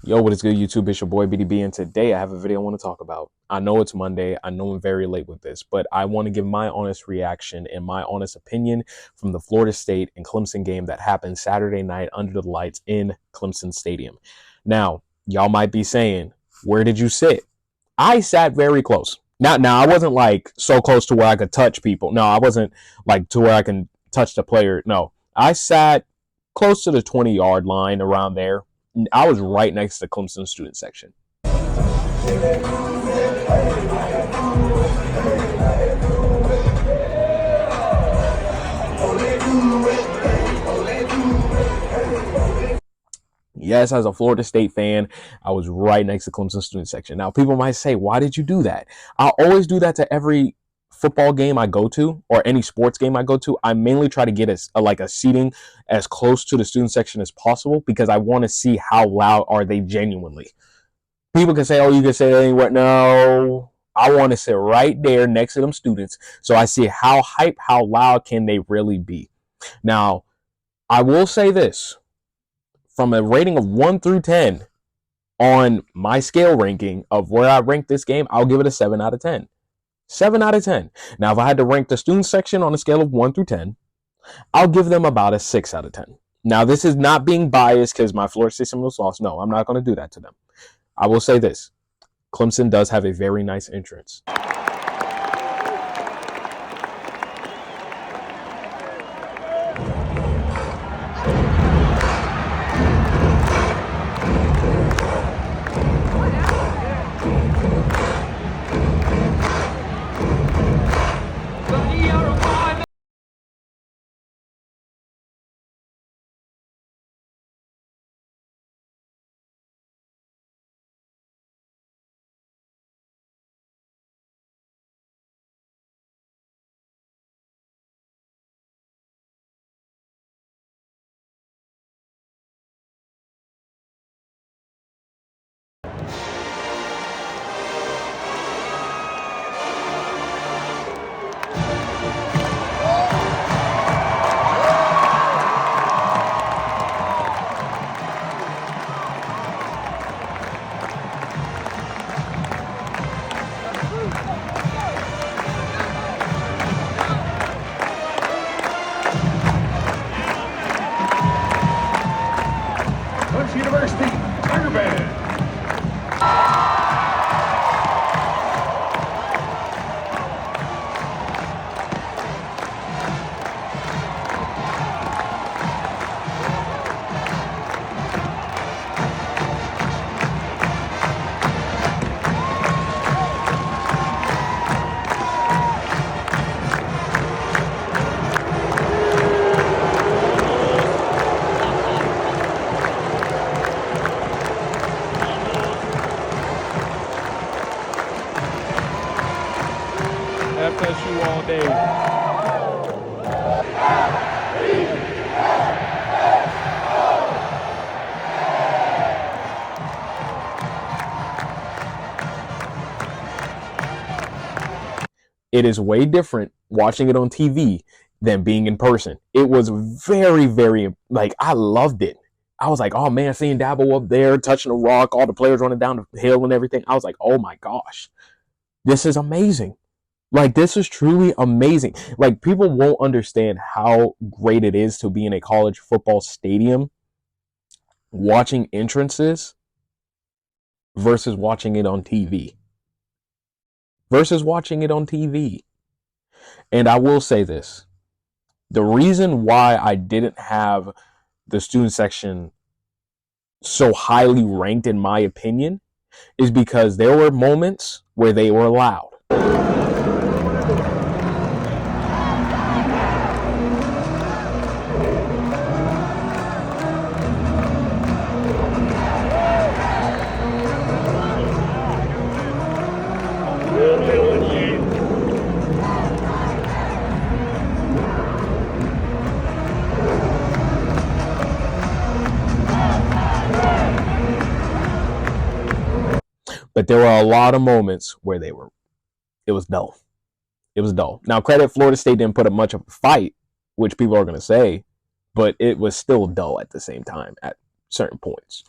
Yo, what is good, YouTube? It's your boy BDB, and today I have a video I want to talk about. I know it's Monday. I know I'm very late with this, but I want to give my honest reaction and my honest opinion from the Florida State and Clemson game that happened Saturday night under the lights in Clemson Stadium. Now, y'all might be saying, where did you sit? I sat very close. Now, I wasn't like so close to where I could touch people. No, I wasn't like to where I can touch the player. No, I sat close to the 20-yard line around there. I was right next to the Clemson student section. Yes, as a Florida State fan, I was right next to Clemson student section. Now, people might say, why did you do that? I always do that to every football game I go to or any sports game I go to. I mainly try to get a seating as close to the student section as possible because I want to see how loud are they genuinely. People can say, oh, you can say that anywhere. No, I want to sit right there next to them students so I see how hype, how loud can they really be. Now, I will say this. From a rating of 1 through 10 on my scale ranking of where I rank this game, I'll give it a 7 out of 10. 7 out of 10. Now, if I had to rank the student section on a scale of 1 through 10, I'll give them about a 6 out of 10. Now, this is not being biased because my Florida State Seminoles lost. No, I'm not going to do that to them. I will say this. Clemson does have a very nice entrance. University, Bdbrando. FSU all day. It is way different watching it on TV than being in person. It was very, very, like, I loved it. I was like, oh man, seeing Dabo up there touching the rock, all the players running down the hill and everything. I was like, oh my gosh, this is amazing. Like, this is truly amazing. Like, people won't understand how great it is to be in a college football stadium watching entrances versus watching it on TV. And I will say this. The reason why I didn't have the student section so highly ranked, in my opinion, is because there were moments where they were loud. But there were a lot of moments where it was dull. It was dull. Now, credit Florida State didn't put up much of a fight, which people are going to say, but it was still dull at the same time at certain points.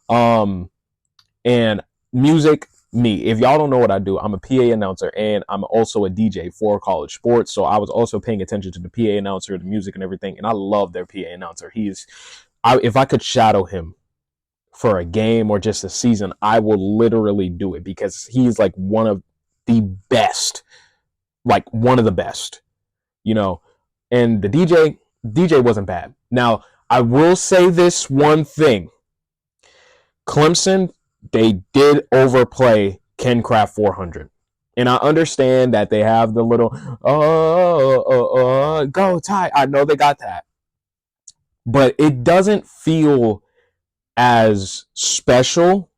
And music, me. If y'all don't know what I do, I'm a PA announcer and I'm also a DJ for college sports. So I was also paying attention to the PA announcer, the music and everything. And I love their PA announcer. If I could shadow him for a game or just a season, I will literally do it because he's like one of the best, you know. And the DJ wasn't bad. Now, I will say this one thing. Clemson, they did overplay Ken Craft 400. And I understand that they have the little, go Ty. I know they got that. But it doesn't feel as special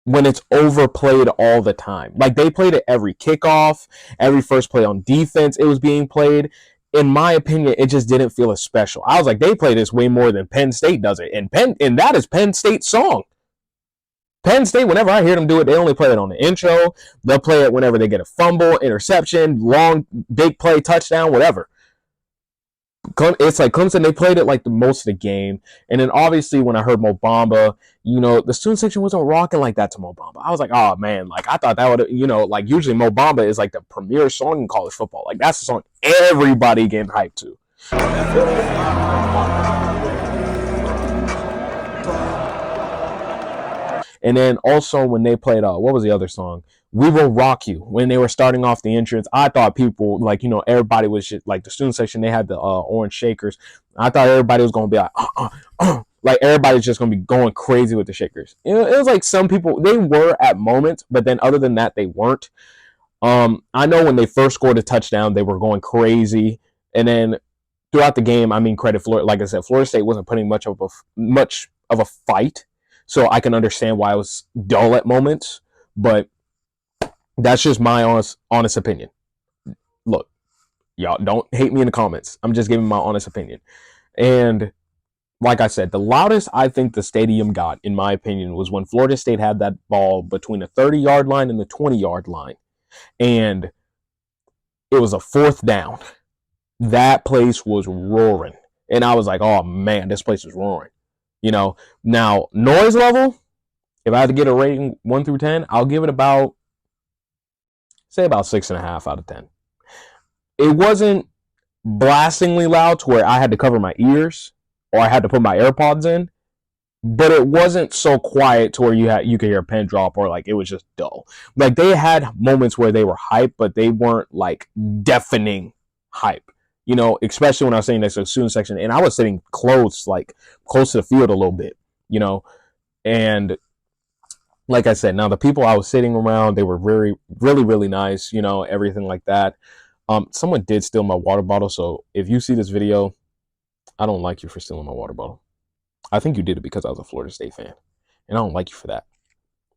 when it's overplayed all the time. Like they played it every kickoff, every first play on defense, it was being played. In my opinion, it just didn't feel as special. I was like, they play this way more than Penn State does it. And that is Penn State's song. Penn State, whenever I hear them do it, they only play it on the intro. They'll play it whenever they get a fumble, interception, long, big play, touchdown, whatever. It's like Clemson, they played it like the most of the game. And then obviously when I heard Mo Bamba, the student section wasn't rocking like that to Mo Bamba. I was like, oh man, like I thought that would, like usually Mo Bamba is like the premier song in college football. Like that's the song everybody getting hyped to. And then also when they played, what was the other song? We Will Rock You. When they were starting off the entrance, I thought people, like, everybody was just, like the student section, they had the orange shakers. I thought everybody was going to be like, like everybody's just going to be going crazy with the shakers. It was like some people, they were at moments, but then other than that, they weren't. I know when they first scored a touchdown, they were going crazy. And then throughout the game, I mean, credit Florida, like I said, Florida State wasn't putting much of a fight. So I can understand why it was dull at moments, but that's just my honest opinion. Look, y'all don't hate me in the comments. I'm just giving my honest opinion. And like I said, the loudest I think the stadium got, in my opinion, was when Florida State had that ball between the 30-yard line and the 20-yard line. And it was a fourth down. That place was roaring. And I was like, oh man, this place is roaring. Now noise level, if I had to get a rating 1 through 10, I'll give it about 6.5 out of 10. It wasn't blastingly loud to where I had to cover my ears or I had to put my AirPods in, but it wasn't so quiet to where you could hear a pin drop or like it was just dull. Like they had moments where they were hype, but they weren't like deafening hype. Especially when I was sitting next to the student section, and I was sitting close to the field a little bit, and like I said, now the people I was sitting around, they were very, really, really nice, everything like that. Someone did steal my water bottle, so if you see this video, I don't like you for stealing my water bottle. I think you did it because I was a Florida State fan, and I don't like you for that,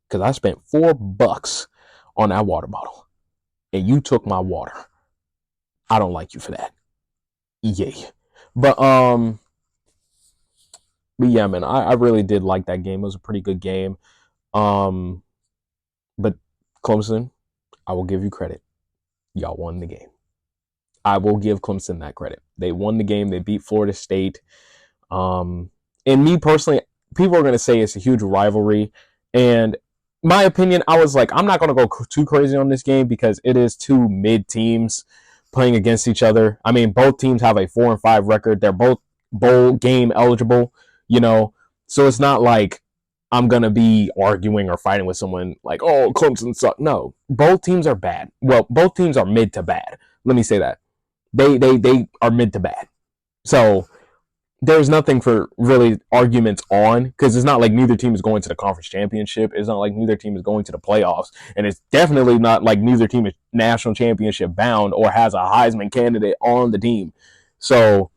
because I spent $4 on that water bottle, and you took my water. I don't like you for that. Yay. But yeah, man, I really did like that game. It was a pretty good game. But Clemson, I will give you credit. Y'all won the game. I will give Clemson that credit. They won the game. They beat Florida State. And me personally, people are going to say it's a huge rivalry. And my opinion, I was like, I'm not going to go too crazy on this game because it is two mid teams playing against each other. I mean, both teams have a 4-5 record. They're both bowl game eligible, so it's not like I'm going to be arguing or fighting with someone like, oh, Clemson suck. No, both teams are bad. Well, both teams are mid to bad. Let me say that. They are mid to bad. So there's nothing for really arguments on, because it's not like neither team is going to the conference championship. It's not like neither team is going to the playoffs. And it's definitely not like neither team is national championship bound or has a Heisman candidate on the team. So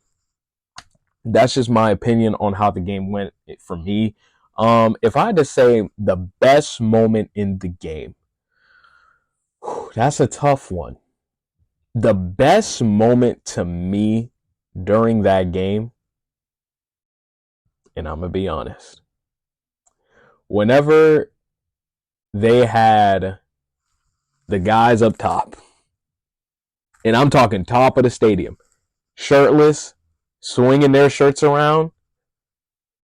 that's just my opinion on how the game went for me. If I had to say the best moment in the game, that's a tough one. The best moment to me during that game, and I'm going to be honest, whenever they had the guys up top, and I'm talking top of the stadium, shirtless, swinging their shirts around.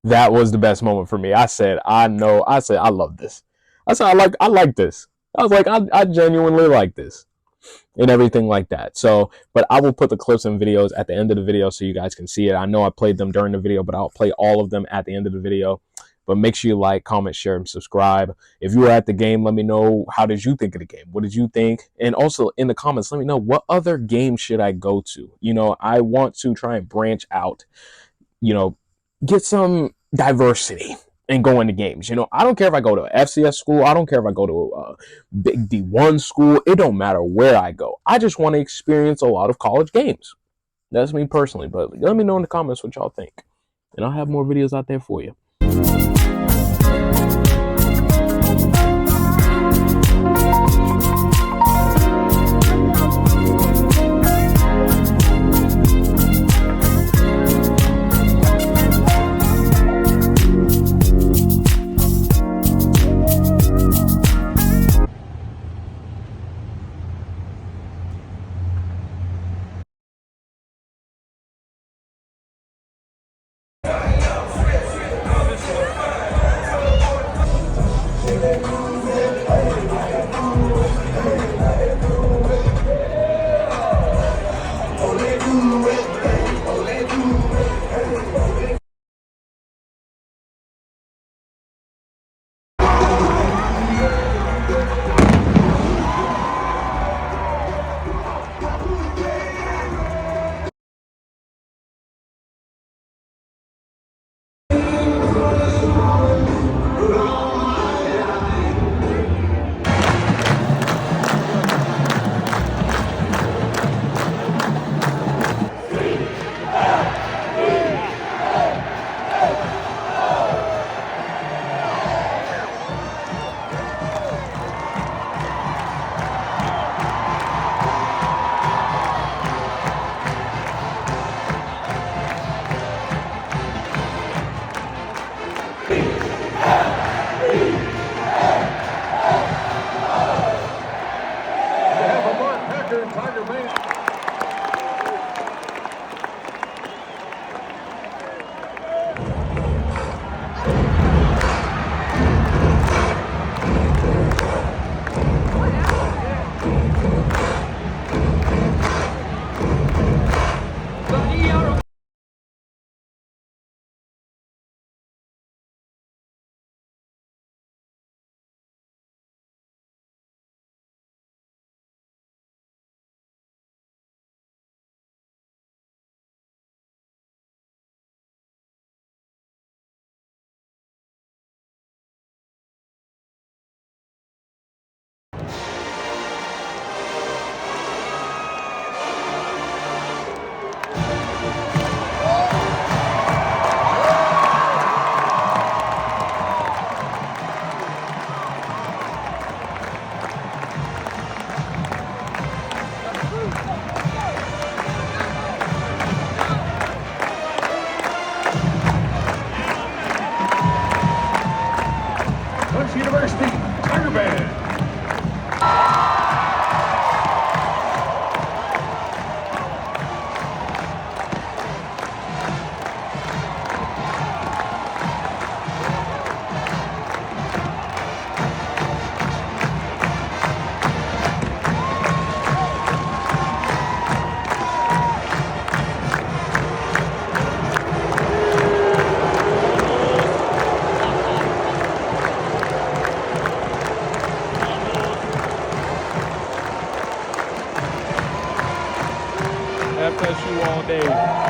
That was the best moment for me. I said, I love this. I said, I like this. I was like, I genuinely like this and everything like that. So, but I will put the clips and videos at the end of the video so you guys can see it. I know I played them during the video, but I'll play all of them at the end of the video. But make sure you like, comment, share, and subscribe. If you were at the game, let me know, how did you think of the game? What did you think? And also in the comments, let me know, what other game should I go to? You know, I want to try and branch out, you know, get some diversity and go into games. You know, I don't care if I go to an FCS school. I don't care if I go to a big D1 school. It don't matter where I go. I just want to experience a lot of college games. That's me personally. But let me know in the comments what y'all think. And I'll have more videos out there for you. University Tiger Band. FSU all day.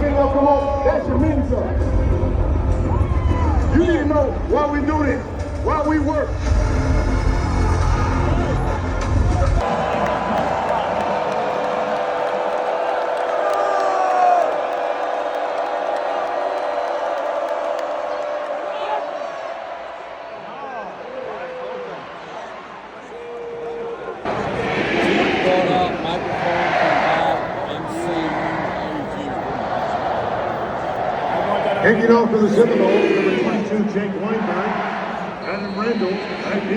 been up, come on. That should mean something. You need to know why we do this, why we work. Taking off for the Seminoles, number 22, Jake Weinberg, Adam Randall, ID.